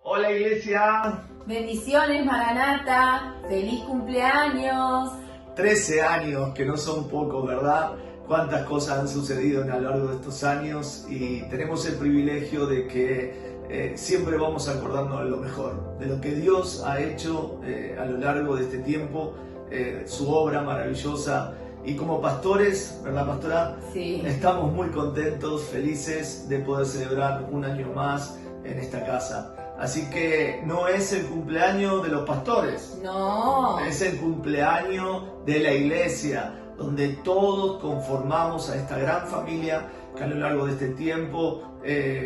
Hola iglesia, Bendiciones, Maranata, feliz cumpleaños. 13 años, que no son pocos, ¿verdad? Cuántas cosas han sucedido a lo largo de estos años y tenemos el privilegio de que siempre vamos acordándonos de lo mejor, de lo que Dios ha hecho a lo largo de este tiempo, su obra maravillosa. Y como pastores, ¿verdad, pastora? Sí. Estamos muy contentos, felices de poder celebrar un año más en esta casa. Así que no es el cumpleaños de los pastores, No. es el cumpleaños de la iglesia, donde todos conformamos a esta gran familia que a lo largo de este tiempo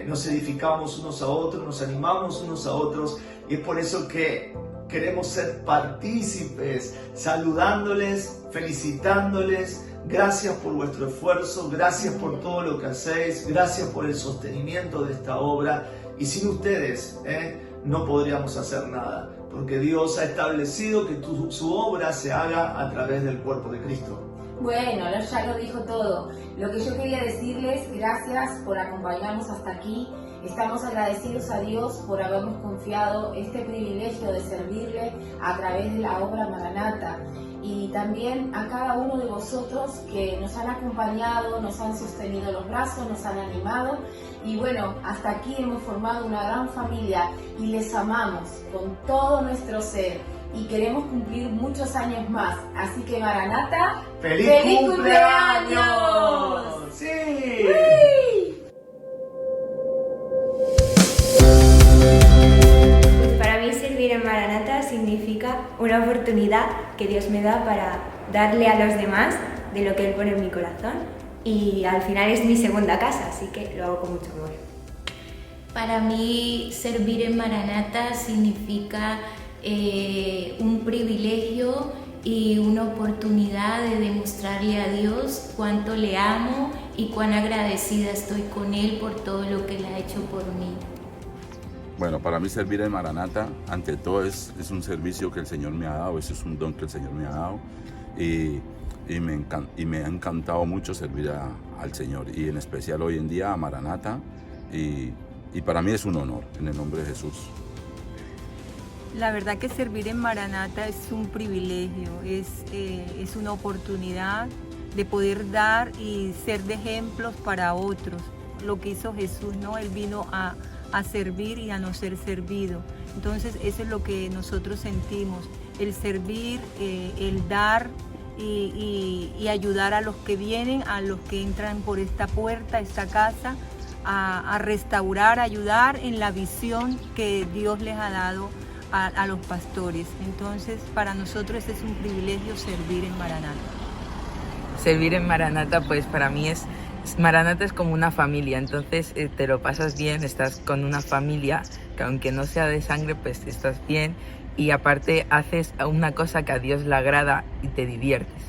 nos edificamos unos a otros, nos animamos unos a otros, y es por eso que queremos ser partícipes, saludándoles, felicitándoles. Gracias por vuestro esfuerzo, gracias por todo lo que hacéis, gracias por el sostenimiento de esta obra. Y sin ustedes no podríamos hacer nada, porque Dios ha establecido que su obra se haga a través del cuerpo de Cristo. Bueno, ya lo dijo todo. Lo que yo quería decirles, gracias por acompañarnos hasta aquí. Estamos agradecidos a Dios por habernos confiado este privilegio de servirle a través de la obra Maranata. Y también a cada uno de vosotros que nos han acompañado, nos han sostenido los brazos, nos han animado. Y bueno, hasta aquí hemos formado una gran familia y les amamos con todo nuestro ser. Y queremos cumplir muchos años más. Así que Maranata, ¡Feliz cumpleaños! ¡Sí! ¡Uy! Para mí servir en Maranata significa una oportunidad que Dios me da para darle a los demás de lo que Él pone en mi corazón, y al final es mi segunda casa, así que lo hago con mucho amor. Para mí servir en Maranata significa un privilegio y una oportunidad de demostrarle a Dios cuánto le amo y cuán agradecida estoy con Él por todo lo que Él ha hecho por mí. Bueno, para mí servir en Maranata, ante todo, es un servicio que el Señor me ha dado, ese es un don que el Señor me ha dado, y me ha encantado mucho servir al Señor, y en especial hoy en día a Maranata, y para mí es un honor, en el nombre de Jesús. La verdad que servir en Maranata es un privilegio, es una oportunidad de poder dar y ser de ejemplos para otros. Lo que hizo Jesús, ¿no? Él vino a servir y a no ser servido. Entonces eso es lo que nosotros sentimos, el servir, el dar y ayudar a los que vienen, a los que entran por esta puerta, esta casa, a restaurar, ayudar en la visión que Dios les ha dado a los pastores. Entonces para nosotros es un privilegio servir en Maranata. Servir en Maranata, pues para mí Maranata es como una familia, entonces te lo pasas bien, estás con una familia que aunque no sea de sangre, pues estás bien, y aparte haces una cosa que a Dios le agrada y te diviertes.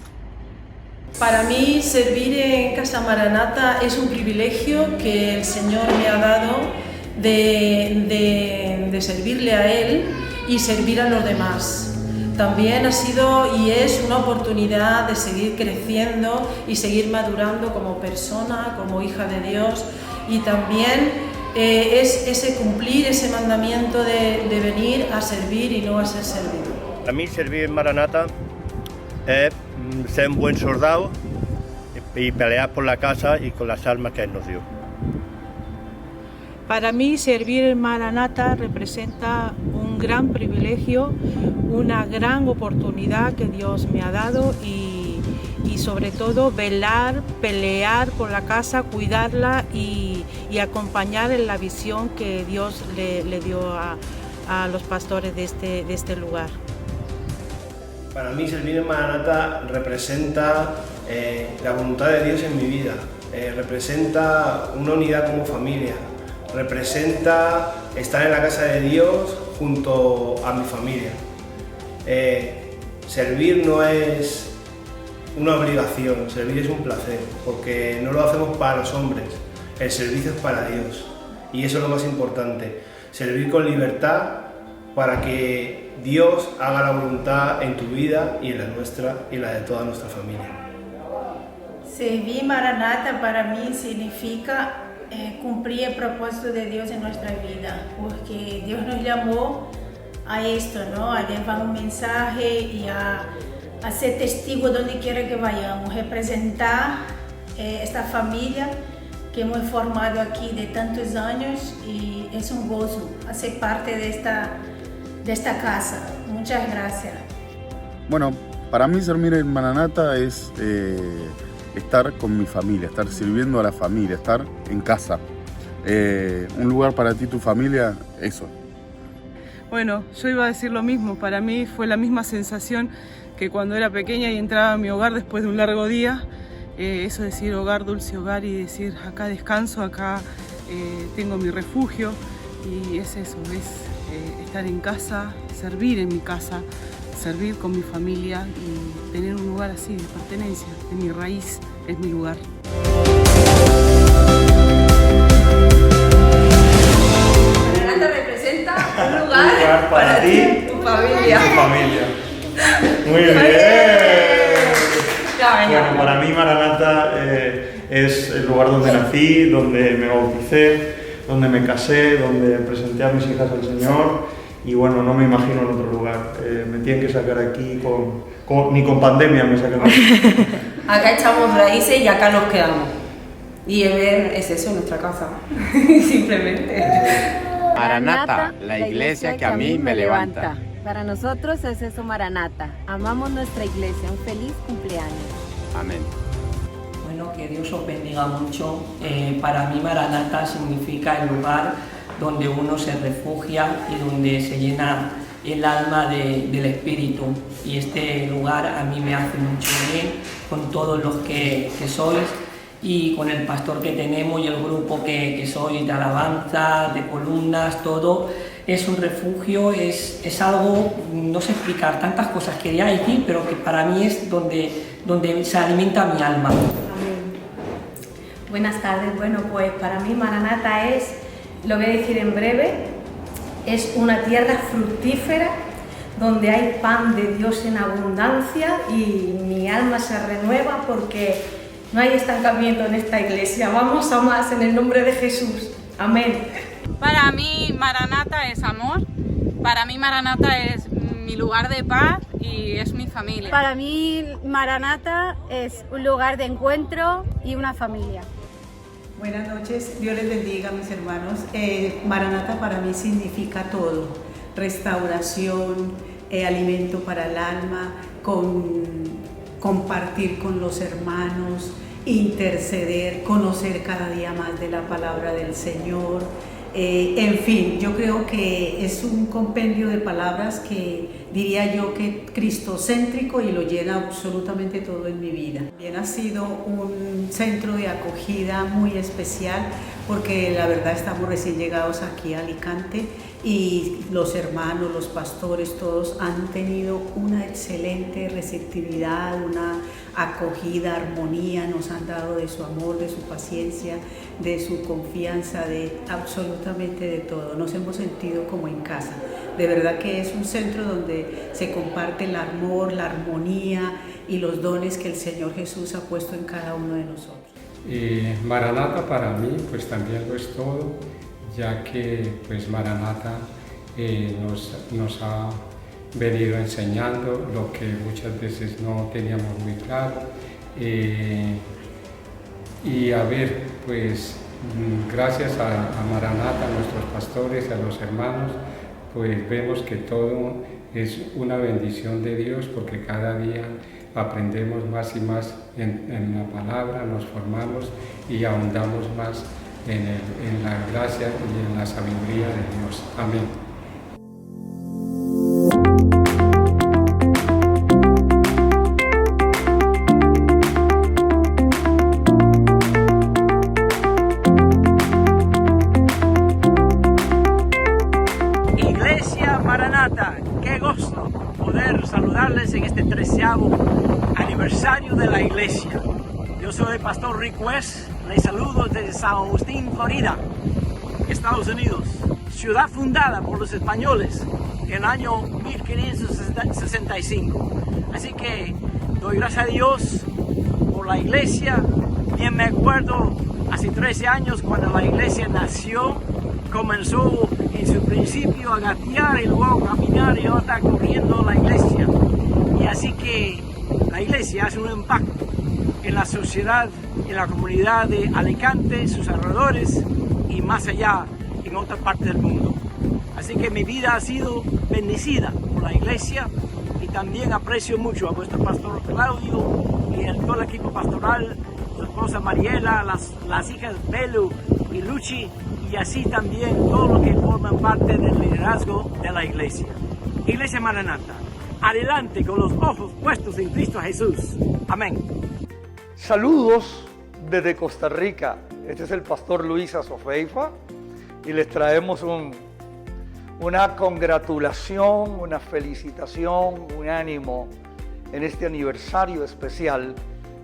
Para mí servir en Casa Maranata es un privilegio que el Señor me ha dado de servirle a Él y servir a los demás. También ha sido y es una oportunidad de seguir creciendo y seguir madurando como persona, como hija de Dios, y también es ese cumplir ese mandamiento de venir a servir y no a ser servido. Para mí servir en Maranata es ser un buen soldado y pelear por la casa y con las armas que Él nos dio. Para mí servir en Maranata representa un gran privilegio, una gran oportunidad que Dios me ha dado y sobre todo velar, pelear por la casa, cuidarla y acompañar en la visión que Dios le dio a los pastores de este lugar. Para mí servir en Maranata representa la voluntad de Dios en mi vida, representa una unidad como familia, representa estar en la casa de Dios junto a mi familia. Servir no es una obligación, servir es un placer, porque no lo hacemos para los hombres, el servicio es para Dios, y eso es lo más importante, servir con libertad para que Dios haga la voluntad en tu vida y en la nuestra y en la de toda nuestra familia. Servir Maranata para mí significa cumplir el propósito de Dios en nuestra vida, porque Dios nos llamó a esto, ¿no? A llevar un mensaje y a ser testigo donde quiera que vayamos, representar esta familia que hemos formado aquí de tantos años, y es un gozo hacer parte de esta casa. Muchas gracias. Bueno, para mí servir en Maranata es estar con mi familia, estar sirviendo a la familia, estar en casa. Un lugar para ti, tu familia, eso. Bueno, yo iba a decir lo mismo. Para mí fue la misma sensación que cuando era pequeña y entraba a mi hogar después de un largo día. Eso de decir hogar, dulce hogar, y decir acá descanso, acá tengo mi refugio, y es eso, es estar en casa, servir en mi casa, servir con mi familia y tener un lugar así de pertenencia, de mi raíz, es mi lugar. Maranata representa un lugar para ti, tu familia. Tu familia. Muy bien. Bueno, para mí Maranata es el lugar donde nací, donde me bauticé, donde me casé, donde presenté a mis hijas al Señor, y bueno, no me imagino en otro lugar. Me tienen que sacar aquí, ni con pandemia me sacan aquí. Acá echamos raíces y acá nos quedamos. Y es eso, nuestra casa, simplemente. Maranata, la iglesia que a mí me levanta. Para nosotros es eso Maranata. Amamos nuestra iglesia. Un feliz cumpleaños. Amén. Bueno, que Dios os bendiga mucho. Para mí Maranata significa el lugar donde uno se refugia y donde se llena el alma del Espíritu. Y este lugar a mí me hace mucho bien con todos los que sois, y con el pastor que tenemos y el grupo que soy de alabanza, de columnas, todo. Es un refugio, es algo, no sé explicar, tantas cosas quería decir, pero que para mí es donde se alimenta mi alma. Amén. Buenas tardes. Bueno, pues para mí Maranata es, lo voy a decir en breve, es una tierra fructífera donde hay pan de Dios en abundancia, y mi alma se renueva porque no hay estancamiento en esta iglesia. Vamos a más en el nombre de Jesús. Amén. Para mí Maranata es amor, para mí Maranata es mi lugar de paz y es mi familia. Para mí Maranata es un lugar de encuentro y una familia. Buenas noches, Dios les bendiga, mis hermanos. Maranata para mí significa todo: restauración, alimento para el alma, compartir con los hermanos, interceder, conocer cada día más de la palabra del Señor. En fin, yo creo que es un compendio de palabras que diría yo que cristocéntrico, y lo llena absolutamente todo en mi vida. Bien, ha sido un centro de acogida muy especial, porque la verdad estamos recién llegados aquí a Alicante, y los hermanos, los pastores, todos han tenido una excelente receptividad, una acogida, armonía, nos han dado de su amor, de su paciencia, de su confianza, de absolutamente de todo. Nos hemos sentido como en casa. De verdad que es un centro donde se comparte el amor, la armonía y los dones que el Señor Jesús ha puesto en cada uno de nosotros. Maranata para mí pues también lo es todo, ya que pues Maranata nos ha venido enseñando lo que muchas veces no teníamos muy claro, y a ver, pues gracias a Maranata, a nuestros pastores, a los hermanos, pues vemos que todo es una bendición de Dios, porque cada día aprendemos más y más en la palabra, nos formamos y ahondamos más en la gracia y en la sabiduría de Dios. Amén. Iglesia Maranata, qué gusto poder saludarles en este 13º aniversario de la iglesia. Yo soy el pastor Rick West, les saludo desde San Agustín, Florida, Estados Unidos, ciudad fundada por los españoles en el año 1565. Así que doy gracias a Dios por la iglesia. Bien me acuerdo, hace hace 13 años cuando la iglesia nació, comenzó en su principio a gatear y luego caminar y ahora está corriendo la iglesia. Y así que la iglesia hace un impacto en la sociedad, en la comunidad de Alicante, sus alrededores y más allá en otra parte del mundo. Así que mi vida ha sido bendecida por la iglesia y también aprecio mucho a vuestro pastor Claudio y a todo el equipo pastoral, su esposa Mariela, las hijas Belu y Luchi y así también todos los que forman parte del liderazgo de la iglesia. Iglesia Maranata, adelante con los ojos puestos en Cristo Jesús. Amén. Saludos desde Costa Rica. Este es el pastor Luis Azofeifa y les traemos una congratulación, una felicitación, un ánimo en este aniversario especial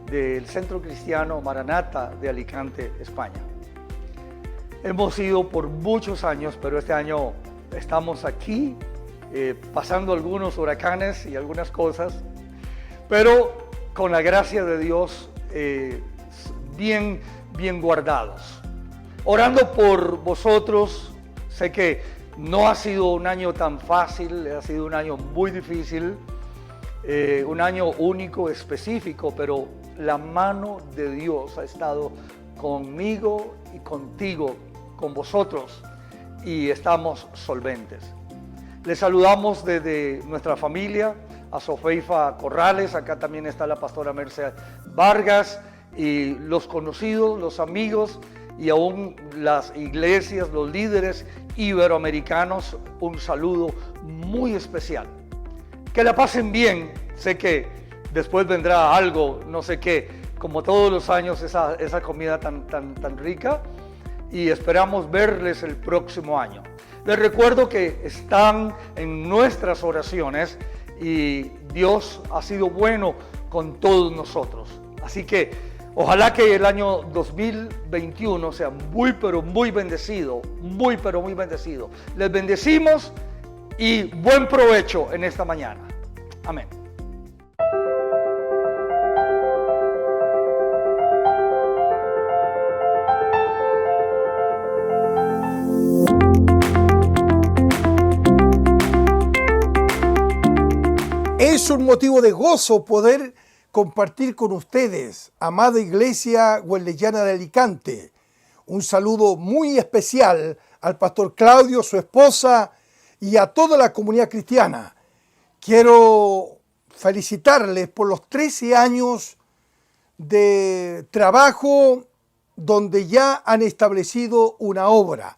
del Centro Cristiano Maranata de Alicante, España. Hemos ido por muchos años, pero este año estamos aquí pasando algunos huracanes y algunas cosas, pero con la gracia de Dios bien guardados. Orando por vosotros, sé que no ha sido un año tan fácil, ha sido un año muy difícil, un año único, específico, pero la mano de Dios ha estado conmigo y contigo, con vosotros, y estamos solventes. Les saludamos desde nuestra familia, Azofeifa Corrales, acá también está la pastora Mercedes Vargas, y los conocidos, los amigos, y aún las iglesias, los líderes iberoamericanos, un saludo muy especial. Que la pasen bien, sé que después vendrá algo, no sé qué, como todos los años, esa comida tan rica, y esperamos verles el próximo año. Les recuerdo que están en nuestras oraciones y Dios ha sido bueno con todos nosotros. Así que ojalá que el año 2021 sea muy pero muy bendecido, muy pero muy bendecido. Les bendecimos y buen provecho en esta mañana. Amén. Es un motivo de gozo poder compartir con ustedes, amada Iglesia Wesleyana de Alicante. Un saludo muy especial al pastor Claudio, su esposa y a toda la comunidad cristiana. Quiero felicitarles por los 13 años de trabajo donde ya han establecido una obra,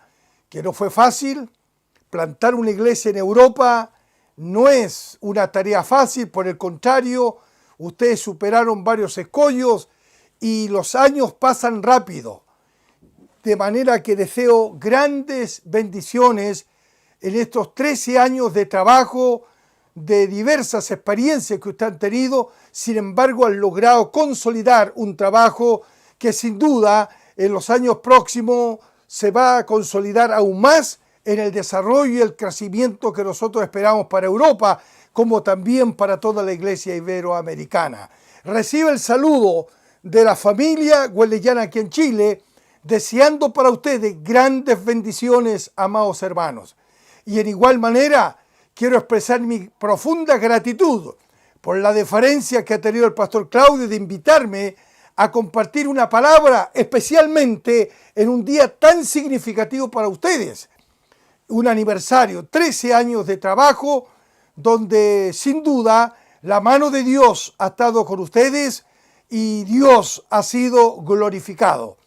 que no fue fácil. Plantar una iglesia en Europa no es una tarea fácil, por el contrario, ustedes superaron varios escollos y los años pasan rápido. De manera que deseo grandes bendiciones en estos 13 años de trabajo, de diversas experiencias que ustedes han tenido. Sin embargo, han logrado consolidar un trabajo que sin duda en los años próximos se va a consolidar aún más en el desarrollo y el crecimiento que nosotros esperamos para Europa, como también para toda la iglesia iberoamericana. Recibe el saludo de la familia wesleyana aquí en Chile, deseando para ustedes grandes bendiciones, amados hermanos. Y en igual manera, quiero expresar mi profunda gratitud por la deferencia que ha tenido el pastor Claudio de invitarme a compartir una palabra, especialmente en un día tan significativo para ustedes. Un aniversario, 13 años de trabajo, donde sin duda la mano de Dios ha estado con ustedes y Dios ha sido glorificado.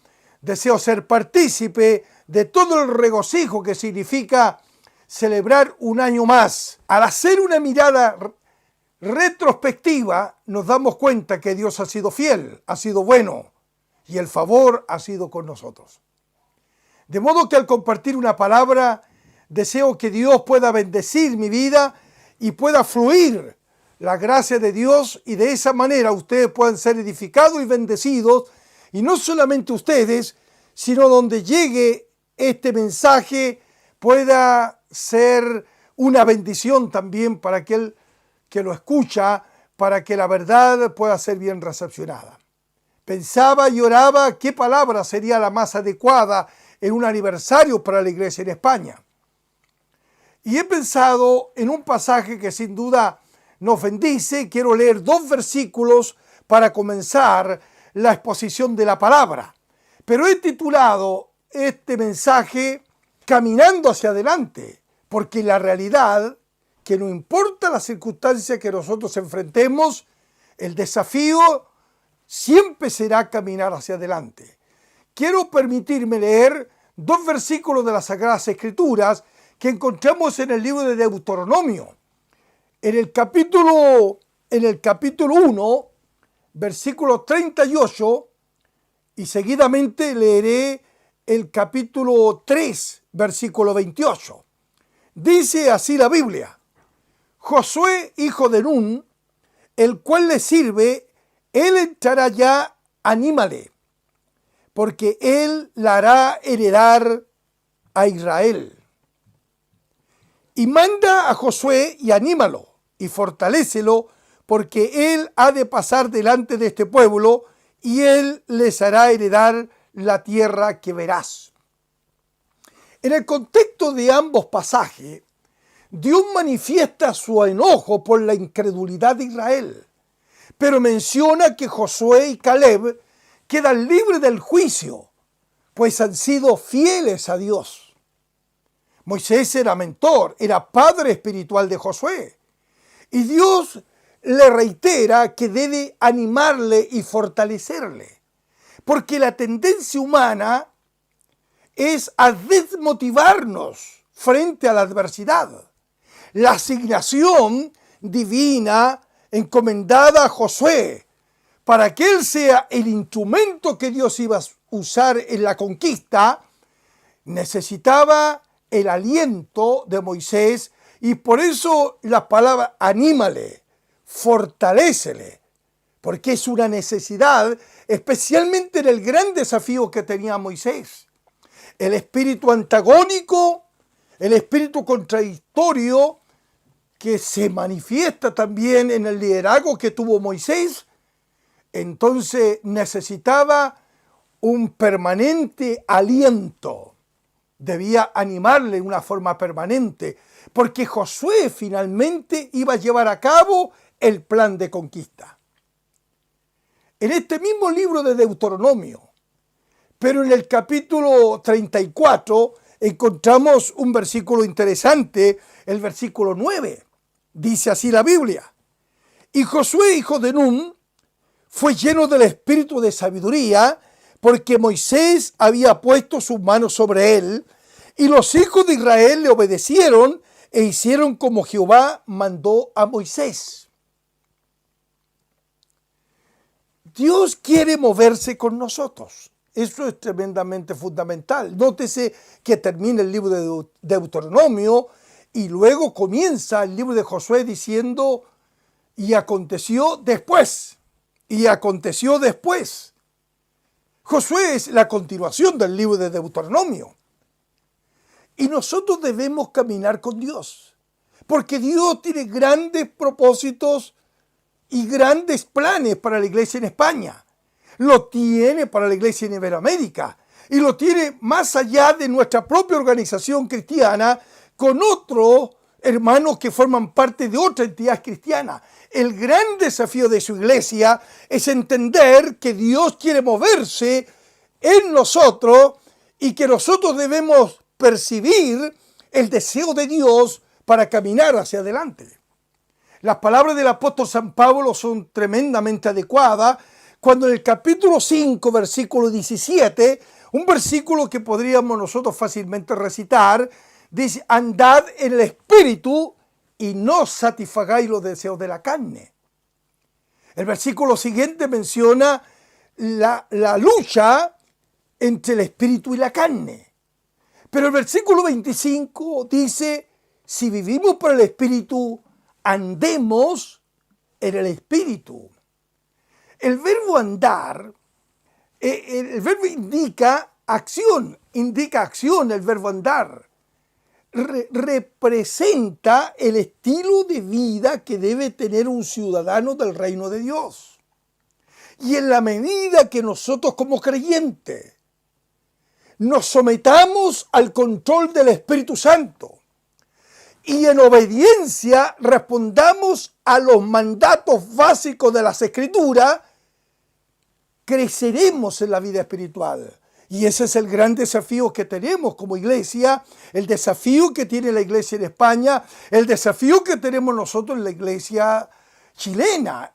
Deseo ser partícipe de todo el regocijo que significa celebrar un año más. Al hacer una mirada retrospectiva, nos damos cuenta que Dios ha sido fiel, ha sido bueno y el favor ha sido con nosotros. De modo que al compartir una palabra, deseo que Dios pueda bendecir mi vida y pueda fluir la gracia de Dios y de esa manera ustedes puedan ser edificados y bendecidos, y no solamente ustedes, sino donde llegue este mensaje pueda ser una bendición también para aquel que lo escucha, para que la verdad pueda ser bien recepcionada. Pensaba y oraba qué palabra sería la más adecuada en un aniversario para la iglesia en España. Y he pensado en un pasaje que sin duda nos bendice. Quiero leer 2 versículos para comenzar la exposición de la palabra. Pero he titulado este mensaje Caminando hacia adelante, porque la realidad, que no importa la circunstancia que nosotros enfrentemos, el desafío siempre será caminar hacia adelante. Quiero permitirme leer 2 versículos de las Sagradas Escrituras que encontramos en el libro de Deuteronomio. En el capítulo 1, versículo 38, y seguidamente leeré el capítulo 3, versículo 28. Dice así la Biblia: Josué, hijo de Nun, el cual le sirve, él entrará ya, anímale, porque él la hará heredar a Israel. Y manda a Josué y anímalo y fortalécelo, porque él ha de pasar delante de este pueblo y él les hará heredar la tierra que verás. En el contexto de ambos pasajes, Dios manifiesta su enojo por la incredulidad de Israel, pero menciona que Josué y Caleb quedan libres del juicio, pues han sido fieles a Dios. Moisés era mentor, era padre espiritual de Josué, y Dios le reitera que debe animarle y fortalecerle, porque la tendencia humana es a desmotivarnos frente a la adversidad. La asignación divina encomendada a Josué para que él sea el instrumento que Dios iba a usar en la conquista, necesitaba el aliento de Moisés, y por eso la palabra anímale, fortalécele, porque es una necesidad, especialmente en el gran desafío que tenía Moisés. El espíritu antagónico, el espíritu contradictorio que se manifiesta también en el liderazgo que tuvo Moisés, entonces necesitaba un permanente aliento. Debía animarle de una forma permanente, porque Josué finalmente iba a llevar a cabo el plan de conquista. En este mismo libro de Deuteronomio, pero en el capítulo 34, encontramos un versículo interesante, el versículo 9. Dice así la Biblia: Y Josué, hijo de Nun, fue lleno del espíritu de sabiduría, porque Moisés había puesto sus manos sobre él, y los hijos de Israel le obedecieron e hicieron como Jehová mandó a Moisés. Dios quiere moverse con nosotros. Eso es tremendamente fundamental. Nótese que termina el libro de Deuteronomio y luego comienza el libro de Josué diciendo: y aconteció después, y aconteció después. Josué es la continuación del libro de Deuteronomio. Y nosotros debemos caminar con Dios, porque Dios tiene grandes propósitos y grandes planes para la iglesia en España. Lo tiene para la iglesia en Iberoamérica y lo tiene más allá de nuestra propia organización cristiana, con otros hermanos que forman parte de otra entidad cristiana. El gran desafío de su iglesia es entender que Dios quiere moverse en nosotros y que nosotros debemos percibir el deseo de Dios para caminar hacia adelante. Las palabras del apóstol San Pablo son tremendamente adecuadas cuando en el capítulo 5, versículo 17, un versículo que podríamos nosotros fácilmente recitar, dice: andad en el espíritu y no satisfagáis los deseos de la carne. El versículo siguiente menciona la lucha entre el espíritu y la carne. Pero el versículo 25 dice: si vivimos por el espíritu, andemos en el espíritu. El verbo andar, el verbo indica acción el verbo andar. Representa el estilo de vida que debe tener un ciudadano del reino de Dios. Y en la medida que nosotros como creyentes nos sometamos al control del Espíritu Santo y en obediencia respondamos a los mandatos básicos de las Escrituras, creceremos en la vida espiritual. Y ese es el gran desafío que tenemos como iglesia, el desafío que tiene la iglesia en España, el desafío que tenemos nosotros en la iglesia chilena.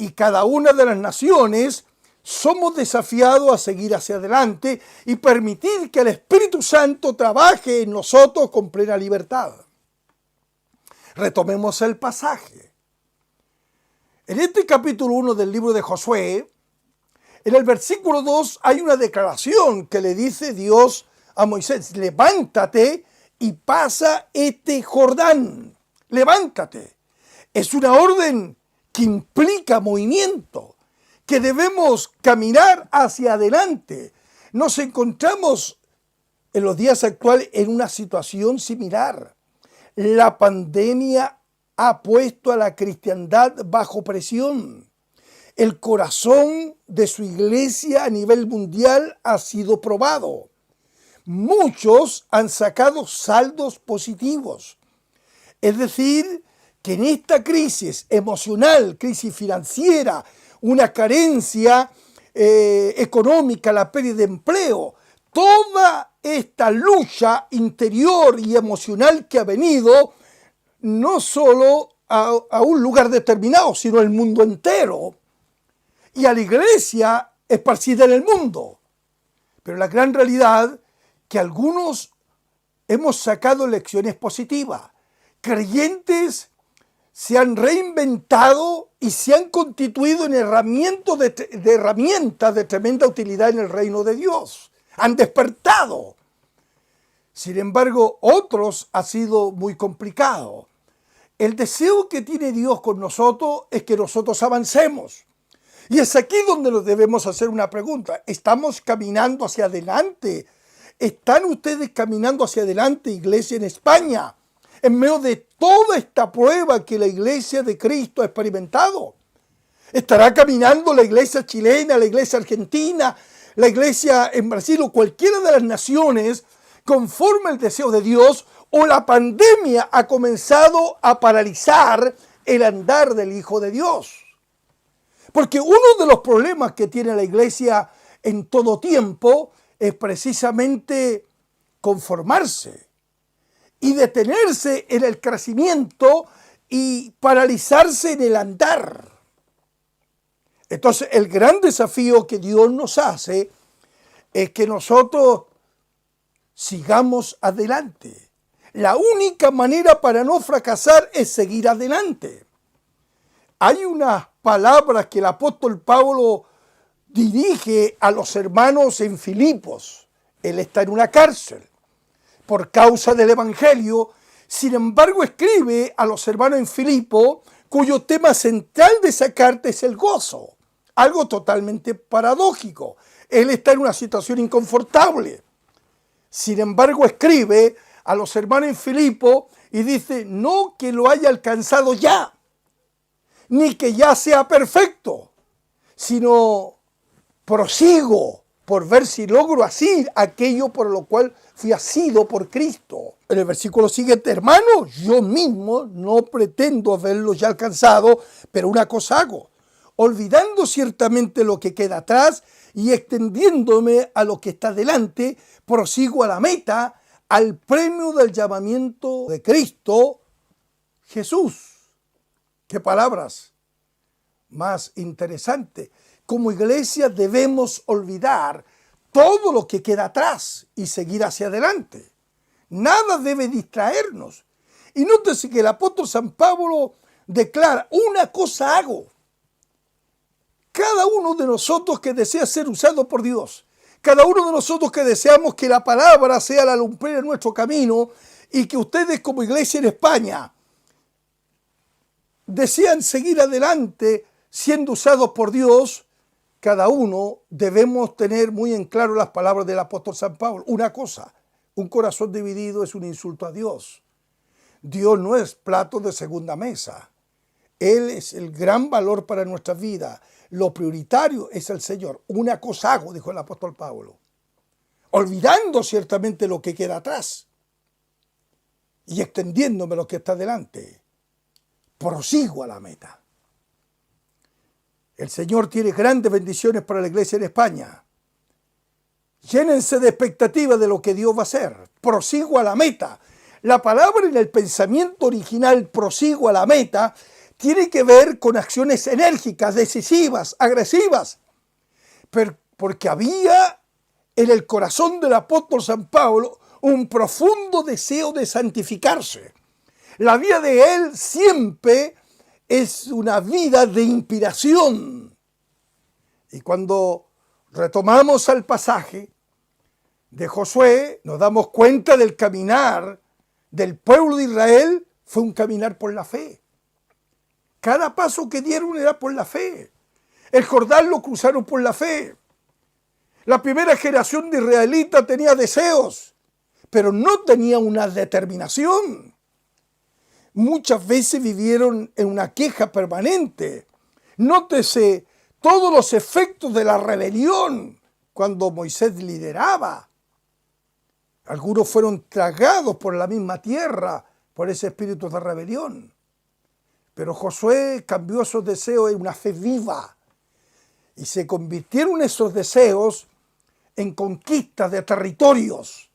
Y cada una de las naciones somos desafiados a seguir hacia adelante y permitir que el Espíritu Santo trabaje en nosotros con plena libertad. Retomemos el pasaje. En este capítulo 1 del libro de Josué, en el versículo 2 hay una declaración que le dice Dios a Moisés: levántate y pasa este Jordán. Levántate. Es una orden que implica movimiento, que debemos caminar hacia adelante. Nos encontramos en los días actuales en una situación similar. La pandemia ha puesto a la cristiandad bajo presión. El corazón de su iglesia a nivel mundial ha sido probado. Muchos han sacado saldos positivos. Es decir, que en esta crisis emocional, crisis financiera, una carencia económica, la pérdida de empleo, toda esta lucha interior y emocional que ha venido no solo a un lugar determinado, sino al mundo entero. Y a la iglesia esparcida en el mundo. Pero la gran realidad que algunos hemos sacado lecciones positivas. Creyentes se han reinventado y se han constituido en herramientas de tremenda utilidad en el reino de Dios. Han despertado. Sin embargo, otros ha sido muy complicado. El deseo que tiene Dios con nosotros es que nosotros avancemos. Y es aquí donde nos debemos hacer una pregunta. ¿Estamos caminando hacia adelante? ¿Están ustedes caminando hacia adelante, iglesia en España, en medio de toda esta prueba que la iglesia de Cristo ha experimentado? ¿Estará caminando la iglesia chilena, la iglesia argentina, la iglesia en Brasil o cualquiera de las naciones conforme al deseo de Dios? ¿O la pandemia ha comenzado a paralizar el andar del Hijo de Dios? Porque uno de los problemas que tiene la iglesia en todo tiempo es precisamente conformarse y detenerse en el crecimiento y paralizarse en el andar. Entonces, el gran desafío que Dios nos hace es que nosotros sigamos adelante. La única manera para no fracasar es seguir adelante. Hay unas palabras que el apóstol Pablo dirige a los hermanos en Filipos. Él está en una cárcel por causa del evangelio. Sin embargo, escribe a los hermanos en Filipo, cuyo tema central de esa carta es el gozo. Algo totalmente paradójico. Él está en una situación inconfortable. Sin embargo, escribe a los hermanos en Filipo y dice: no que lo haya alcanzado ya, ni que ya sea perfecto, sino prosigo por ver si logro asir aquello por lo cual fui asido por Cristo. En el versículo siguiente: hermanos, yo mismo no pretendo haberlo ya alcanzado, pero una cosa hago, olvidando ciertamente lo que queda atrás y extendiéndome a lo que está delante, prosigo a la meta, al premio del llamamiento de Cristo Jesús. ¡Qué palabras más interesantes! Como iglesia debemos olvidar todo lo que queda atrás y seguir hacia adelante. Nada debe distraernos. Y nótese que el apóstol San Pablo declara: una cosa hago. Cada uno de nosotros que desea ser usado por Dios, cada uno de nosotros que deseamos que la palabra sea la lumbrera en nuestro camino y que ustedes como iglesia en España desean seguir adelante siendo usados por Dios, cada uno debemos tener muy en claro las palabras del apóstol San Pablo. Una cosa: un corazón dividido es un insulto a Dios. Dios no es plato de segunda mesa. Él es el gran valor para nuestra vida. lo prioritario es el Señor. Una cosa hago, dijo el apóstol Pablo, olvidando ciertamente lo que queda atrás y extendiéndome lo que está delante. Prosigo a la meta. El Señor tiene grandes bendiciones para la iglesia en España. Llénense de expectativa de lo que Dios va a hacer. Prosigo a la meta. La palabra en el pensamiento original, prosigo a la meta, tiene que ver con acciones enérgicas, decisivas, agresivas. Porque había en el corazón del apóstol San Pablo un profundo deseo de santificarse. La vida de él siempre es una vida de inspiración. Y cuando retomamos el pasaje de Josué, nos damos cuenta del caminar del pueblo de Israel fue un caminar por la fe. Cada paso que dieron era por la fe. El Jordán lo cruzaron por la fe. La primera generación de israelitas tenía deseos, pero no tenía una determinación. Muchas veces vivieron en una queja permanente. Nótese todos los efectos de la rebelión cuando Moisés lideraba. Algunos fueron tragados por la misma tierra, por ese espíritu de rebelión. Pero Josué cambió esos deseos en una fe viva y se convirtieron esos deseos en conquistas de territorios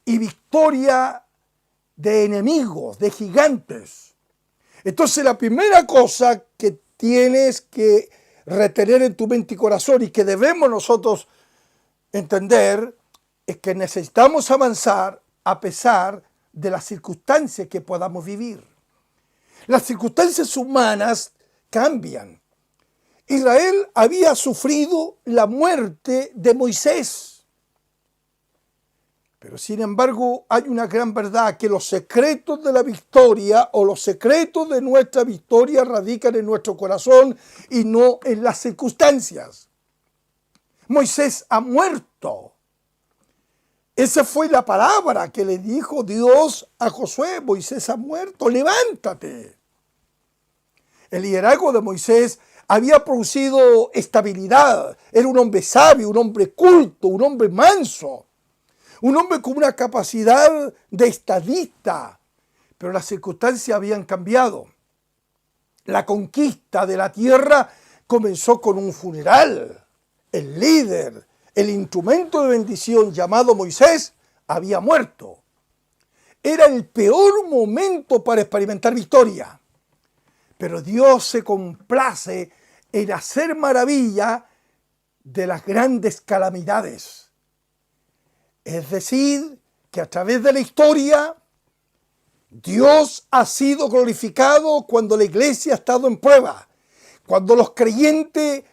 y victoria de enemigos, de gigantes. Entonces la primera cosa que tienes que retener en tu mente y corazón y que debemos nosotros entender es que necesitamos avanzar a pesar de las circunstancias que podamos vivir. Las circunstancias humanas cambian. Israel había sufrido la muerte de Moisés. Pero sin embargo hay una gran verdad, que los secretos de la victoria o los secretos de nuestra victoria radican en nuestro corazón y no en las circunstancias. Moisés ha muerto. Esa fue la palabra que le dijo Dios a Josué: Moisés ha muerto, levántate. El liderazgo de Moisés había producido estabilidad. Era un hombre sabio, un hombre culto, un hombre manso, un hombre con una capacidad de estadista. Pero las circunstancias habían cambiado. La conquista de la tierra comenzó con un funeral. El líder, el instrumento de bendición llamado Moisés, había muerto. Era el peor momento para experimentar victoria. Pero Dios se complace en hacer maravilla de las grandes calamidades. Es decir, que a través de la historia, Dios ha sido glorificado cuando la iglesia ha estado en prueba, cuando los creyentes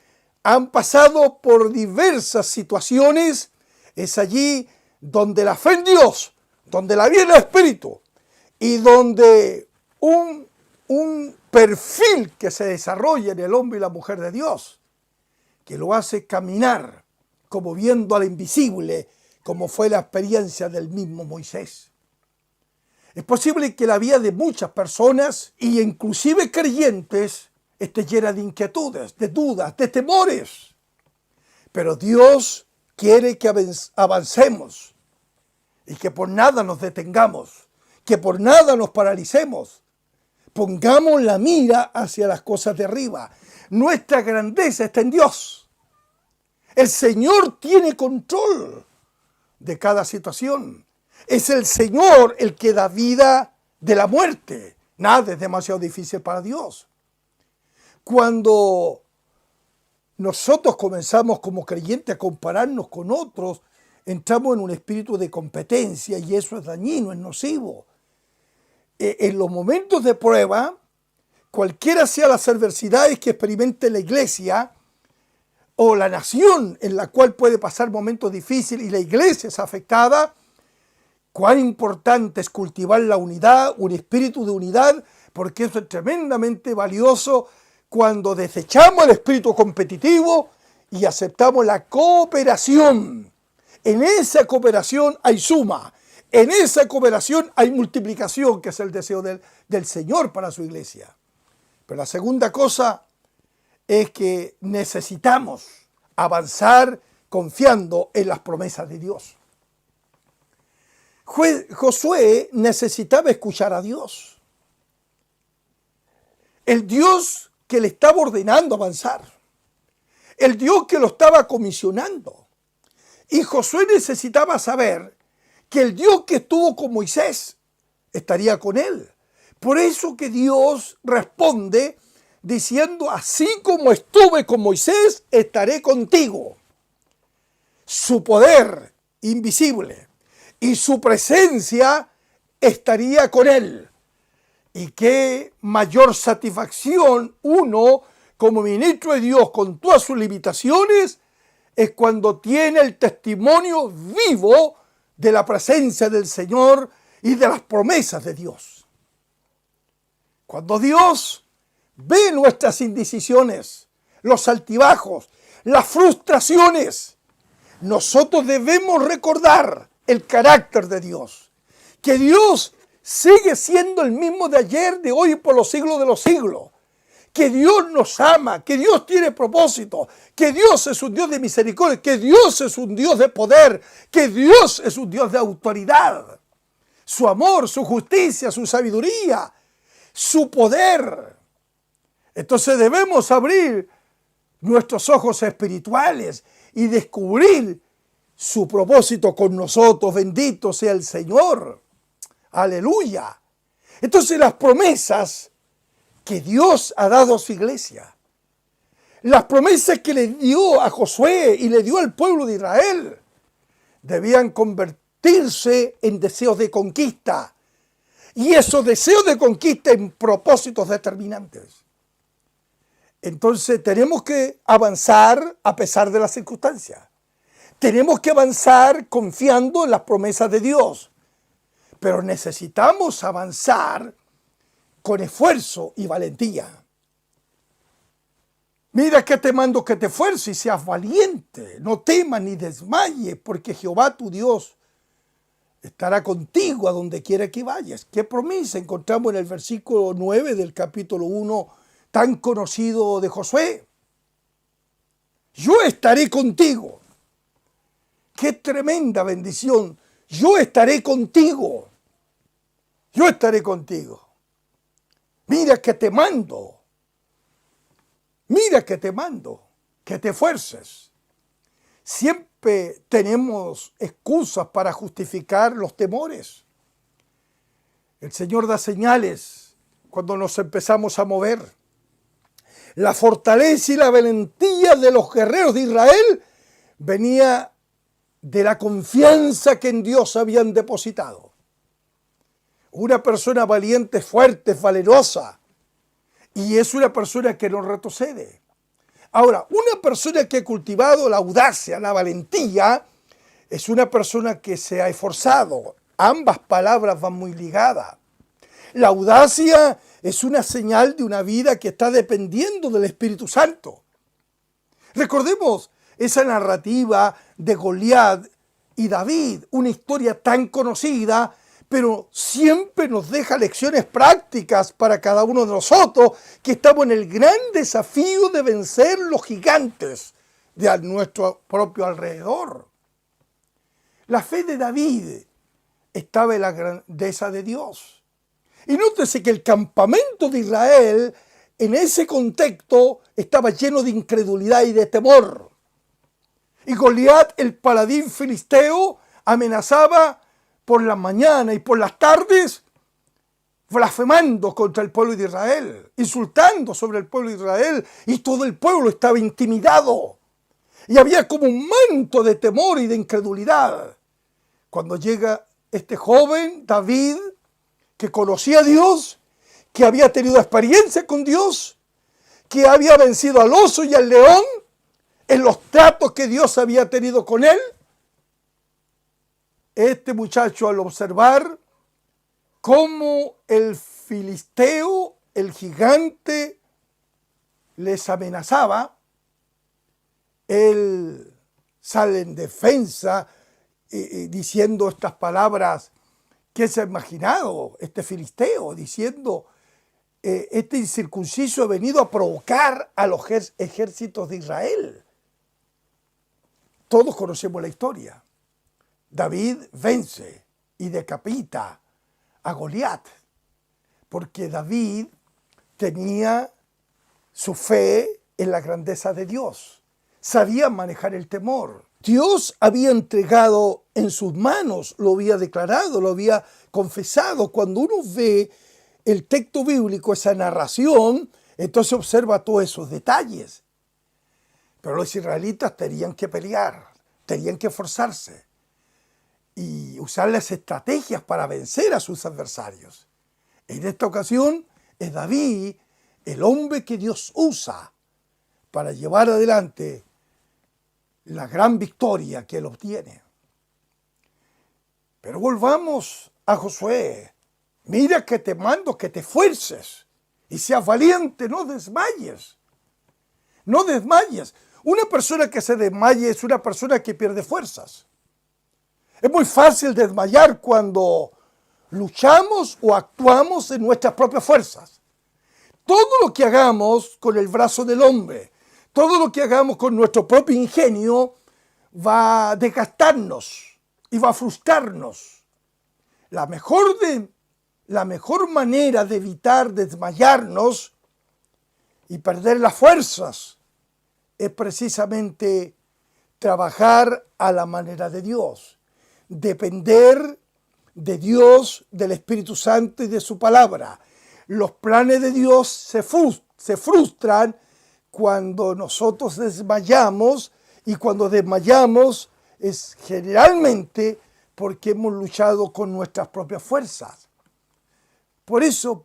han pasado por diversas situaciones. Es allí donde la fe en Dios, donde la vida en el Espíritu y donde un perfil que se desarrolla en el hombre y la mujer de Dios, que lo hace caminar como viendo al invisible, como fue la experiencia del mismo Moisés. Es posible que la vida de muchas personas, y inclusive creyentes, esté llena de inquietudes, de dudas, de temores. Pero Dios quiere que avancemos y que por nada nos detengamos, que por nada nos paralicemos. Pongamos la mira hacia las cosas de arriba. Nuestra grandeza está en Dios. El Señor tiene control de cada situación. Es el Señor el que da vida de la muerte. Nada es demasiado difícil para Dios. Cuando nosotros comenzamos como creyentes a compararnos con otros, entramos en un espíritu de competencia y eso es dañino, es nocivo. En los momentos de prueba, cualquiera sea las adversidades que experimente la iglesia o la nación en la cual puede pasar momentos difíciles y la iglesia es afectada, cuán importante es cultivar la unidad, un espíritu de unidad, porque eso es tremendamente valioso cuando desechamos el espíritu competitivo y aceptamos la cooperación. En esa cooperación hay suma. En esa cooperación hay multiplicación, que es el deseo del Señor para su iglesia. Pero la segunda cosa es que necesitamos avanzar confiando en las promesas de Dios. Josué necesitaba escuchar a Dios. El Dios que le estaba ordenando avanzar. El Dios que lo estaba comisionando. Y Josué necesitaba saber que el Dios que estuvo con Moisés estaría con él. Por eso que Dios responde diciendo, así como estuve con Moisés, estaré contigo. Su poder invisible y su presencia estaría con él. Y qué mayor satisfacción uno como ministro de Dios con todas sus limitaciones es cuando tiene el testimonio vivo de la presencia del Señor y de las promesas de Dios. Cuando Dios ve nuestras indecisiones, los altibajos, las frustraciones, nosotros debemos recordar el carácter de Dios, que Dios sigue siendo el mismo de ayer, de hoy y por los siglos de los siglos, que Dios nos ama, que Dios tiene propósito, que Dios es un Dios de misericordia, que Dios es un Dios de poder, que Dios es un Dios de autoridad. Su amor, su justicia, su sabiduría, su poder. Entonces debemos abrir nuestros ojos espirituales y descubrir su propósito con nosotros. Bendito sea el Señor. Aleluya. Entonces las promesas que Dios ha dado a su iglesia, las promesas que le dio a Josué y le dio al pueblo de Israel, debían convertirse en deseos de conquista. Y esos deseos de conquista en propósitos determinantes. Entonces tenemos que avanzar a pesar de las circunstancias. Tenemos que avanzar confiando en las promesas de Dios. Pero necesitamos avanzar con esfuerzo y valentía. Mira que te mando que te esfuerces y seas valiente. No temas ni desmayes, porque Jehová tu Dios estará contigo a donde quiera que vayas. ¿Qué promesa encontramos en el versículo 9 del capítulo 1 tan conocido de Josué? Yo estaré contigo. Qué tremenda bendición. Yo estaré contigo. Yo estaré contigo. Mira que te mando. Mira que te mando. Que te esfuerces. Siempre tenemos excusas para justificar los temores. El Señor da señales cuando nos empezamos a mover. La fortaleza y la valentía de los guerreros de Israel venía de la confianza que en Dios habían depositado. Una persona valiente, fuerte, valerosa, y es una persona que no retrocede. Ahora, una persona que ha cultivado la audacia, la valentía, es una persona que se ha esforzado. Ambas palabras van muy ligadas. La audacia es una señal de una vida que está dependiendo del Espíritu Santo. Recordemos esa narrativa de Goliat y David, una historia tan conocida, pero siempre nos deja lecciones prácticas para cada uno de nosotros que estamos en el gran desafío de vencer los gigantes de nuestro propio alrededor. La fe de David estaba en la grandeza de Dios. Y nótese que el campamento de Israel en ese contexto estaba lleno de incredulidad y de temor. Y Goliat, el paladín filisteo, amenazaba por la mañana y por las tardes, blasfemando contra el pueblo de Israel, insultando sobre el pueblo de Israel, y todo el pueblo estaba intimidado. Y había como un manto de temor y de incredulidad. Cuando llega este joven, David, que conocía a Dios, que había tenido experiencia con Dios, que había vencido al oso y al león en los tratos que Dios había tenido con él, este muchacho, al observar cómo el filisteo, el gigante, les amenazaba, él sale en defensa diciendo estas palabras. ¿Qué se ha imaginado este filisteo? Diciendo, este incircunciso ha venido a provocar a los ejércitos de Israel. Todos conocemos la historia. David vence y decapita a Goliat, porque David tenía su fe en la grandeza de Dios. Sabía manejar el temor. Dios había entregado en sus manos, lo había declarado, lo había confesado. Cuando uno ve el texto bíblico, esa narración, entonces observa todos esos detalles. Pero los israelitas tenían que pelear, tenían que esforzarse y usar las estrategias para vencer a sus adversarios. En esta ocasión es David el hombre que Dios usa para llevar adelante la gran victoria que él obtiene. Pero volvamos a Josué. Mira que te mando que te esfuerces y seas valiente, no desmayes. No desmayes. Una persona que se desmaye es una persona que pierde fuerzas. Es muy fácil desmayar cuando luchamos o actuamos en nuestras propias fuerzas. Todo lo que hagamos con el brazo del hombre, todo lo que hagamos con nuestro propio ingenio va a desgastarnos y va a frustrarnos. La mejor manera de evitar desmayarnos y perder las fuerzas es precisamente trabajar a la manera de Dios, depender de Dios, del Espíritu Santo y de su palabra. Los planes de Dios se frustran cuando nosotros desmayamos, y cuando desmayamos es generalmente porque hemos luchado con nuestras propias fuerzas. Por eso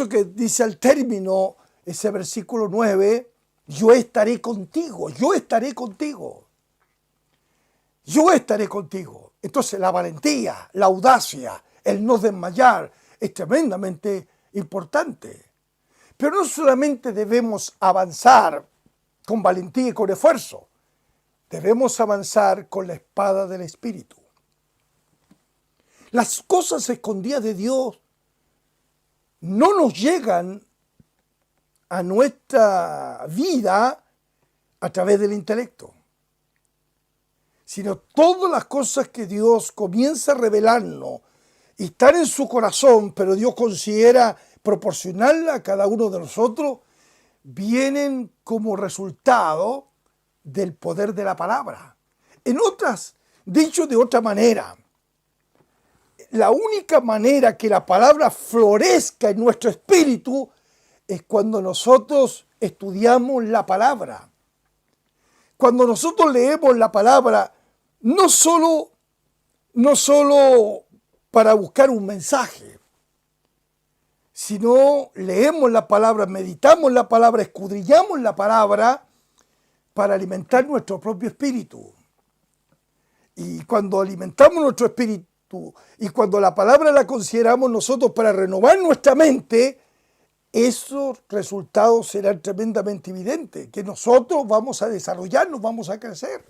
que dice al término ese versículo 9, yo estaré contigo, yo estaré contigo. Yo estaré contigo. Entonces la valentía, la audacia, el no desmayar es tremendamente importante. Pero no solamente debemos avanzar con valentía y con esfuerzo, debemos avanzar con la espada del Espíritu. Las cosas escondidas de Dios no nos llegan a nuestra vida a través del intelecto, sino todas las cosas que Dios comienza a revelarnos y están en su corazón, pero Dios considera proporcionarla a cada uno de nosotros, vienen como resultado del poder de la palabra. Dicho de otra manera, la única manera que la palabra florezca en nuestro espíritu es cuando nosotros estudiamos la palabra. Cuando nosotros leemos la palabra, no solo para buscar un mensaje, sino leemos la palabra, meditamos la palabra, escudriñamos la palabra para alimentar nuestro propio espíritu. Y cuando alimentamos nuestro espíritu y cuando la palabra la consideramos nosotros para renovar nuestra mente, esos resultados serán tremendamente evidentes, que nosotros vamos a desarrollarnos, vamos a crecer.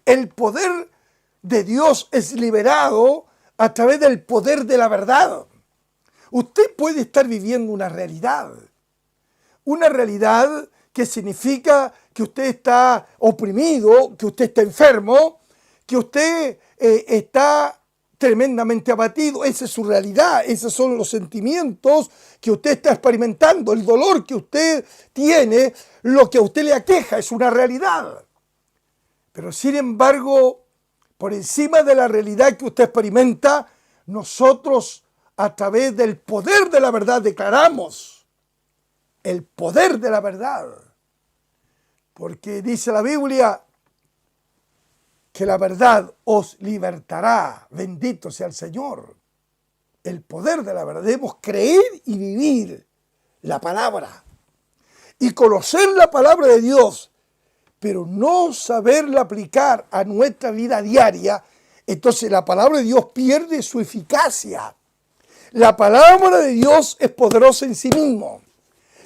El poder de Dios es liberado a través del poder de la verdad. Usted puede estar viviendo una realidad que significa que usted está oprimido, que usted está enfermo, que usted está tremendamente abatido. Esa es su realidad, esos son los sentimientos que usted está experimentando, el dolor que usted tiene, lo que a usted le aqueja, es una realidad. Pero sin embargo, por encima de la realidad que usted experimenta, nosotros a través del poder de la verdad declaramos el poder de la verdad. Porque dice la Biblia que la verdad os libertará. Bendito sea el Señor. El poder de la verdad. Debemos creer y vivir la palabra. Y conocer la palabra de Dios, pero no saberla aplicar a nuestra vida diaria, entonces la palabra de Dios pierde su eficacia. La palabra de Dios es poderosa en sí mismo,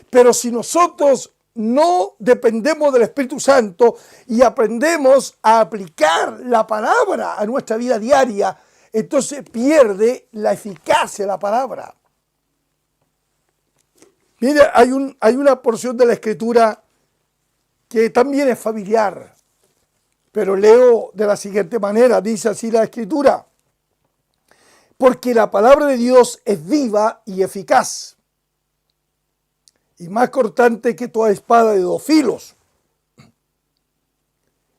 pero si nosotros no dependemos del Espíritu Santo y aprendemos a aplicar la palabra a nuestra vida diaria, entonces pierde la eficacia de la palabra. Mire, hay una porción de la Escritura que también es familiar, pero leo de la siguiente manera, dice así la Escritura: porque la palabra de Dios es viva y eficaz, y más cortante que toda espada de 2 filos,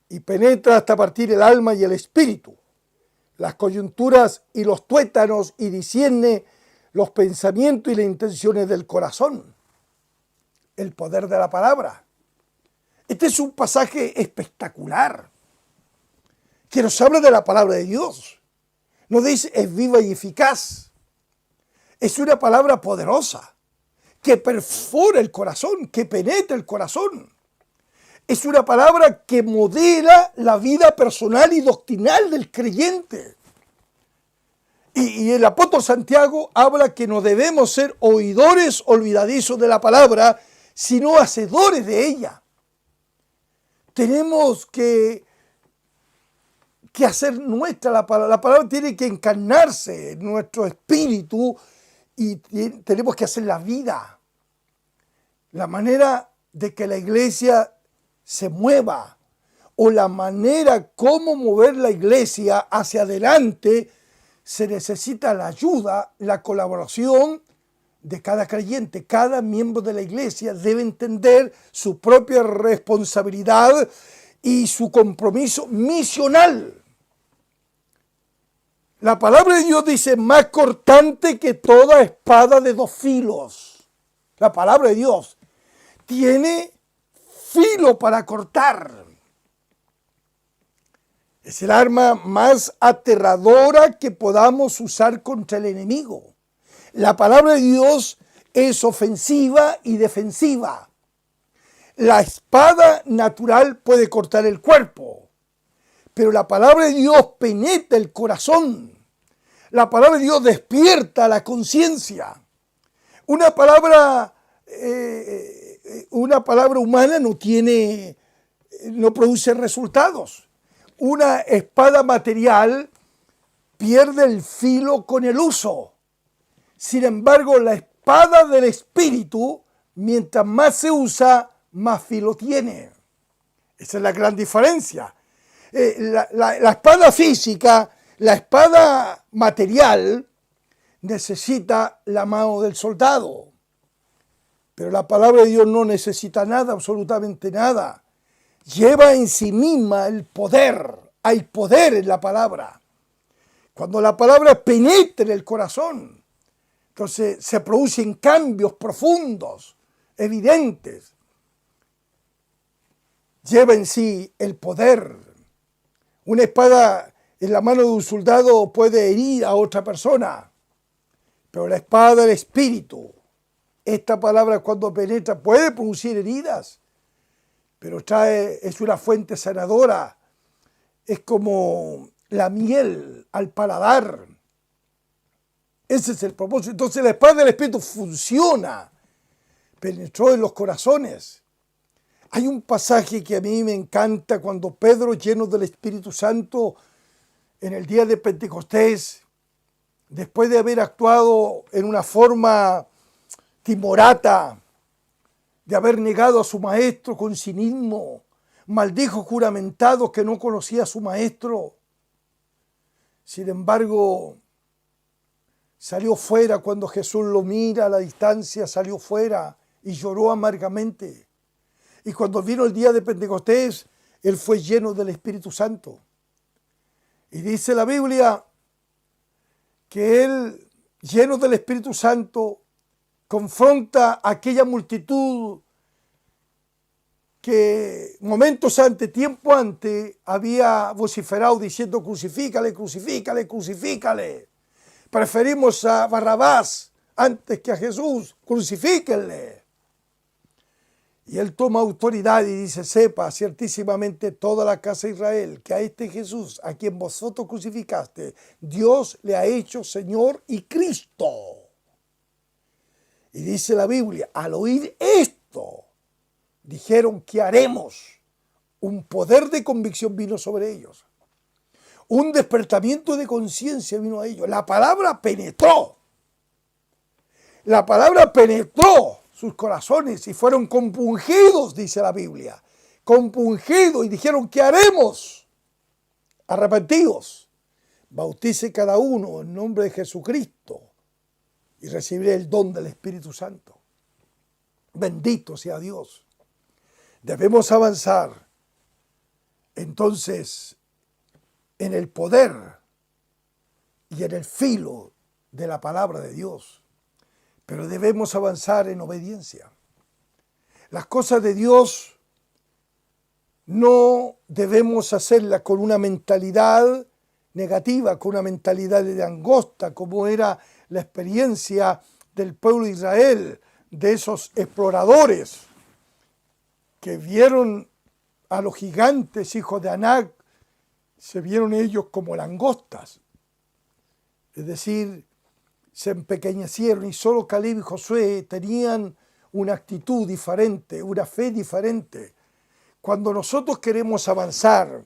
y penetra hasta partir el alma y el espíritu, las coyunturas y los tuétanos, y discierne los pensamientos y las intenciones del corazón. El poder de la palabra. Este es un pasaje espectacular que nos habla de la palabra de Dios. Nos dice, es viva y eficaz. Es una palabra poderosa que perfora el corazón, que penetra el corazón. Es una palabra que modela la vida personal y doctrinal del creyente. Y el apóstol Santiago habla que no debemos ser oidores olvidadizos de la palabra, sino hacedores de ella. Tenemos que hacer nuestra la palabra. La palabra tiene que encarnarse en nuestro espíritu y tenemos que hacer la vida. La manera de que la iglesia se mueva o la manera como mover la iglesia hacia adelante, se necesita la ayuda, la colaboración de cada creyente. Cada miembro de la iglesia debe entender su propia responsabilidad y su compromiso misional. La palabra de Dios dice, más cortante que toda espada de 2 filos. La palabra de Dios tiene filo para cortar. Es el arma más aterradora que podamos usar contra el enemigo. La palabra de Dios es ofensiva y defensiva. La espada natural puede cortar el cuerpo, pero la palabra de Dios penetra el corazón. La palabra de Dios despierta la conciencia. Una palabra humana no produce resultados. Una espada material pierde el filo con el uso. Sin embargo, la espada del Espíritu, mientras más se usa, más filo tiene. Esa es la gran diferencia. La espada física, la espada material, necesita la mano del soldado. Pero la palabra de Dios no necesita nada, absolutamente nada. Lleva en sí misma el poder. Hay poder en la palabra. Cuando la palabra penetra en el corazón, entonces se producen cambios profundos, evidentes. Lleva en sí el poder. Una espada en la mano de un soldado puede herir a otra persona, pero la espada del Espíritu, esta palabra cuando penetra puede producir heridas, pero es una fuente sanadora. Es como la miel al paladar. Ese es el propósito. Entonces la espada del Espíritu funciona. Penetró en los corazones. Hay un pasaje que a mí me encanta cuando Pedro, lleno del Espíritu Santo, en el día de Pentecostés, después de haber actuado en una forma timorata, de haber negado a su maestro con cinismo, maldijo juramentado que no conocía a su maestro. Sin embargo, salió fuera cuando Jesús lo mira a la distancia, salió fuera y lloró amargamente. Y cuando vino el día de Pentecostés, él fue lleno del Espíritu Santo. Y dice la Biblia que él, lleno del Espíritu Santo, confronta a aquella multitud que momentos antes, tiempo antes, había vociferado diciendo crucifícale, crucifícale, crucifícale. Preferimos a Barrabás antes que a Jesús, crucifíquenle. Y él toma autoridad y dice, sepa ciertísimamente toda la casa de Israel que a este Jesús, a quien vosotros crucificaste, Dios le ha hecho Señor y Cristo. Y dice la Biblia, al oír esto, dijeron, ¿qué haremos? Un poder de convicción vino sobre ellos. Un despertamiento de conciencia vino a ellos. La palabra penetró. La palabra penetró sus corazones y fueron compungidos, dice la Biblia. Compungidos y dijeron, ¿qué haremos? Arrepentidos. Bautice cada uno en nombre de Jesucristo y recibiré el don del Espíritu Santo. Bendito sea Dios. Debemos avanzar entonces en el poder y en el filo de la palabra de Dios. Pero debemos avanzar en obediencia. Las cosas de Dios no debemos hacerlas con una mentalidad negativa, con una mentalidad de langosta, como era la experiencia del pueblo de Israel, de esos exploradores que vieron a los gigantes, hijos de Anac, se vieron ellos como langostas. Es decir, se empequeñecieron y solo Caleb y Josué tenían una actitud diferente, una fe diferente. Cuando nosotros queremos avanzar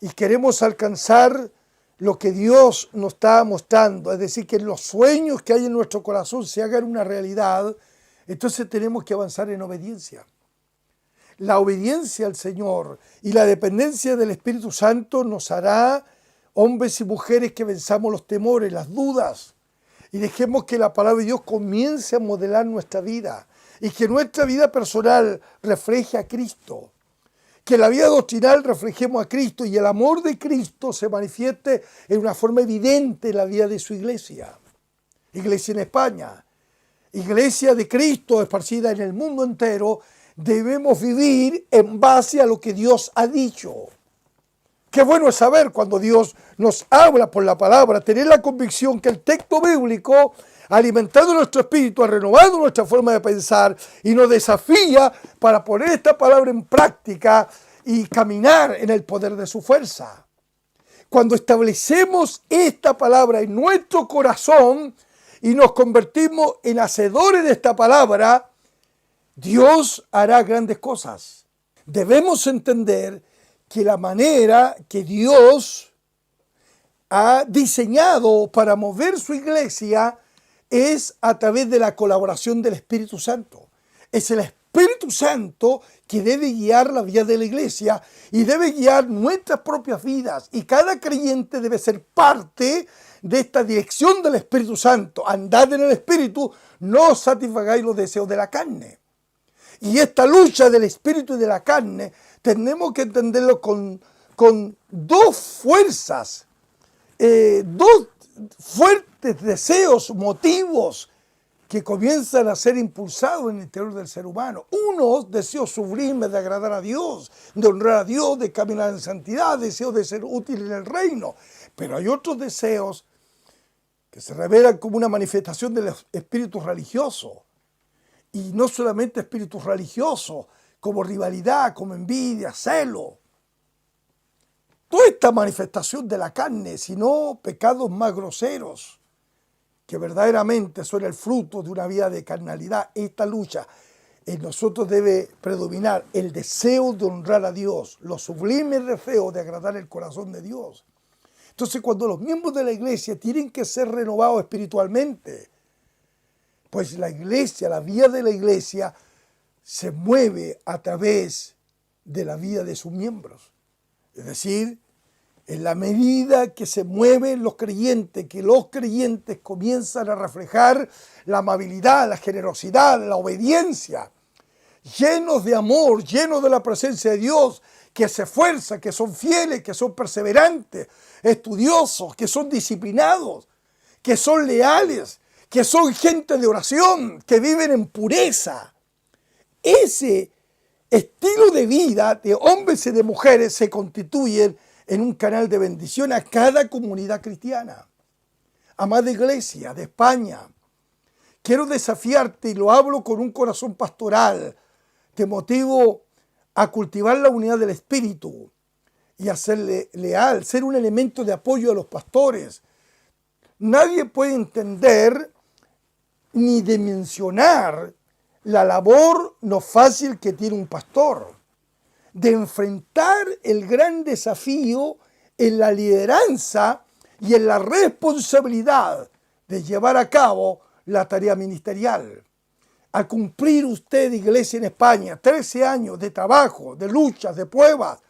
y queremos alcanzar lo que Dios nos está mostrando, es decir, que los sueños que hay en nuestro corazón se hagan una realidad, entonces tenemos que avanzar en obediencia. La obediencia al Señor y la dependencia del Espíritu Santo nos hará hombres y mujeres que venzamos los temores, las dudas, y dejemos que la palabra de Dios comience a modelar nuestra vida y que nuestra vida personal refleje a Cristo. Que la vida doctrinal reflejemos a Cristo y el amor de Cristo se manifieste en una forma evidente en la vida de su iglesia. Iglesia en España, iglesia de Cristo esparcida en el mundo entero, debemos vivir en base a lo que Dios ha dicho. Qué bueno es saber cuando Dios nos habla por la palabra, tener la convicción que el texto bíblico ha alimentado nuestro espíritu, ha renovado nuestra forma de pensar y nos desafía para poner esta palabra en práctica y caminar en el poder de su fuerza. Cuando establecemos esta palabra en nuestro corazón y nos convertimos en hacedores de esta palabra, Dios hará grandes cosas. Debemos entender que la manera que Dios ha diseñado para mover su iglesia es a través de la colaboración del Espíritu Santo. Es el Espíritu Santo que debe guiar la vida de la iglesia y debe guiar nuestras propias vidas. Y cada creyente debe ser parte de esta dirección del Espíritu Santo. Andad en el Espíritu, no satisfagáis los deseos de la carne. Y esta lucha del espíritu y de la carne tenemos que entenderlo con dos fuerzas, dos fuertes deseos, motivos que comienzan a ser impulsados en el interior del ser humano. Unos deseos sublimes de agradar a Dios, de honrar a Dios, de caminar en santidad, deseos de ser útil en el reino. Pero hay otros deseos que se revelan como una manifestación del espíritu religioso. Y no solamente espíritus religiosos, como rivalidad, como envidia, celo. Toda esta manifestación de la carne, sino pecados más groseros, que verdaderamente son el fruto de una vida de carnalidad. Esta lucha en nosotros debe predominar el deseo de honrar a Dios, los sublimes deseos de agradar el corazón de Dios. Entonces, cuando los miembros de la iglesia tienen que ser renovados espiritualmente, pues la iglesia, la vida de la iglesia, se mueve a través de la vida de sus miembros. Es decir, en la medida que se mueven los creyentes, que los creyentes comienzan a reflejar la amabilidad, la generosidad, la obediencia, llenos de amor, llenos de la presencia de Dios, que se esfuerzan, que son fieles, que son perseverantes, estudiosos, que son disciplinados, que son leales, que son gente de oración, que viven en pureza. Ese estilo de vida de hombres y de mujeres se constituyen en un canal de bendición a cada comunidad cristiana. Amada iglesia de España, quiero desafiarte y lo hablo con un corazón pastoral. Te motivo a cultivar la unidad del espíritu y a ser leal, ser un elemento de apoyo a los pastores. Nadie puede entender ni dimensionar la labor no fácil que tiene un pastor de enfrentar el gran desafío en la lideranza y en la responsabilidad de llevar a cabo la tarea ministerial. al cumplir usted, iglesia en España, 13 años de trabajo, de luchas, de pruebas,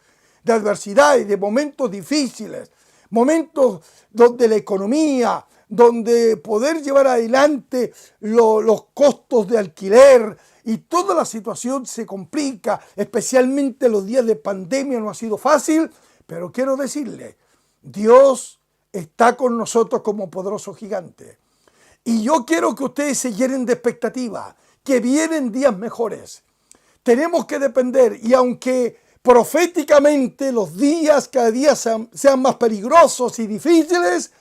de adversidades, de momentos difíciles, momentos donde la economía, donde poder llevar adelante los costos de alquiler y toda la situación se complica, especialmente los días de pandemia no ha sido fácil, pero quiero decirle, Dios está con nosotros como poderoso gigante. Y yo quiero que ustedes se llenen de expectativa, que vienen días mejores. Tenemos que depender, y aunque proféticamente los días cada día sean más peligrosos y difíciles,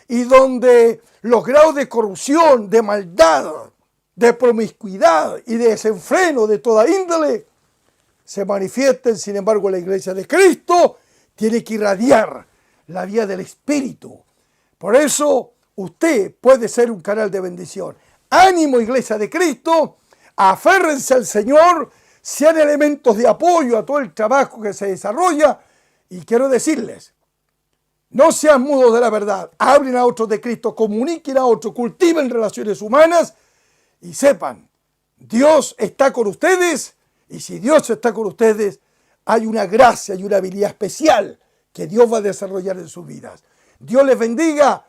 y donde los grados de corrupción, de maldad, de promiscuidad y de desenfreno de toda índole se manifiesten, sin embargo, la iglesia de Cristo tiene que irradiar la vía del Espíritu. Por eso usted puede ser un canal de bendición. Ánimo, iglesia de Cristo, aférrense al Señor, sean elementos de apoyo a todo el trabajo que se desarrolla. Y quiero decirles, no sean mudos de la verdad, hablen a otros de Cristo, comuniquen a otros, cultiven relaciones humanas y sepan, Dios está con ustedes, y si Dios está con ustedes, hay una gracia y una habilidad especial que Dios va a desarrollar en sus vidas. Dios les bendiga,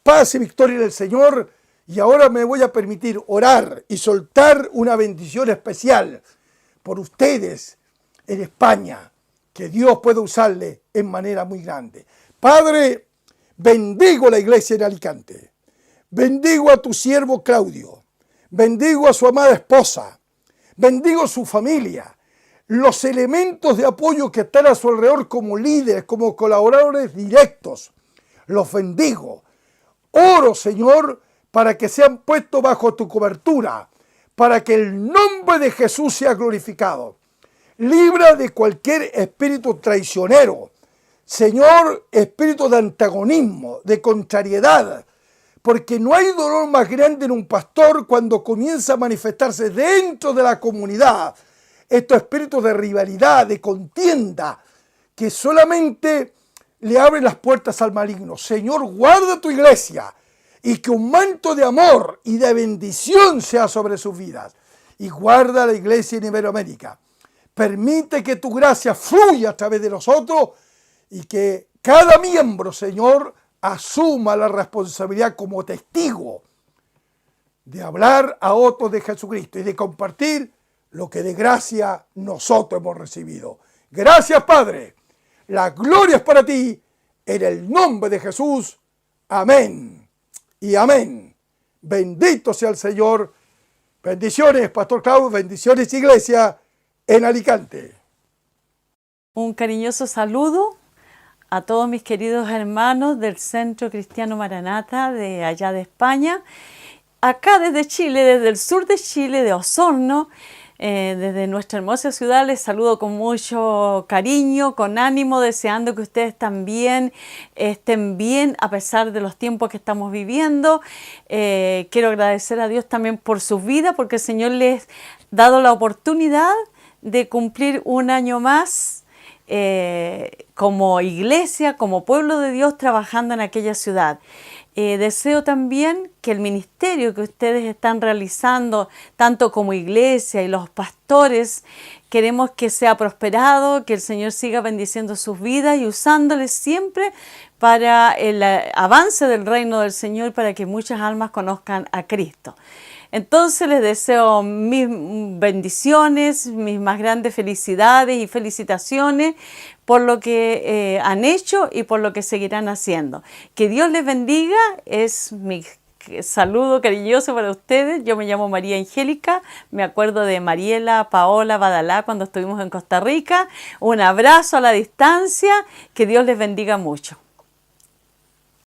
paz y victoria en el Señor. Y ahora me voy a permitir orar y soltar una bendición especial por ustedes en España, que Dios pueda usarle en manera muy grande. Padre, bendigo la iglesia en Alicante, bendigo a tu siervo Claudio, bendigo a su amada esposa, bendigo a su familia, los elementos de apoyo que están a su alrededor como líderes, como colaboradores directos, los bendigo. Oro, Señor, para que sean puestos bajo tu cobertura, para que el nombre de Jesús sea glorificado. Libra de cualquier espíritu traicionero, Señor, espíritu de antagonismo, de contrariedad, porque no hay dolor más grande en un pastor cuando comienza a manifestarse dentro de la comunidad estos espíritus de rivalidad, de contienda, que solamente le abren las puertas al maligno. Señor, guarda tu iglesia y que un manto de amor y de bendición sea sobre sus vidas. Y guarda la iglesia en Iberoamérica. Permite que tu gracia fluya a través de nosotros y que cada miembro, Señor, asuma la responsabilidad como testigo de hablar a otros de Jesucristo y de compartir lo que de gracia nosotros hemos recibido. Gracias, Padre. La gloria es para ti, en el nombre de Jesús. Amén y amén. Bendito sea el Señor. Bendiciones, Pastor Claudio. Bendiciones, iglesia en Alicante. Un cariñoso saludo a todos mis queridos hermanos del Centro Cristiano Maranata de allá de España. Acá desde Chile, desde el sur de Chile, de Osorno, desde nuestra hermosa ciudad, les saludo con mucho cariño, con ánimo, deseando que ustedes también estén bien a pesar de los tiempos que estamos viviendo. Quiero agradecer a Dios también por sus vidas, porque el Señor les ha dado la oportunidad de cumplir un año más como iglesia, como pueblo de Dios, trabajando en aquella ciudad. Deseo también que el ministerio que ustedes están realizando, tanto como iglesia y los pastores, queremos que sea prosperado, que el Señor siga bendiciendo sus vidas y usándoles siempre para el avance del reino del Señor, para que muchas almas conozcan a Cristo. Entonces les deseo mis bendiciones, mis más grandes felicidades y felicitaciones por lo que han hecho y por lo que seguirán haciendo. Que Dios les bendiga, es mi saludo cariñoso para ustedes. Yo me llamo María Angélica, me acuerdo de Mariela, Paola, Badalá cuando estuvimos en Costa Rica. Un abrazo a la distancia, que Dios les bendiga mucho.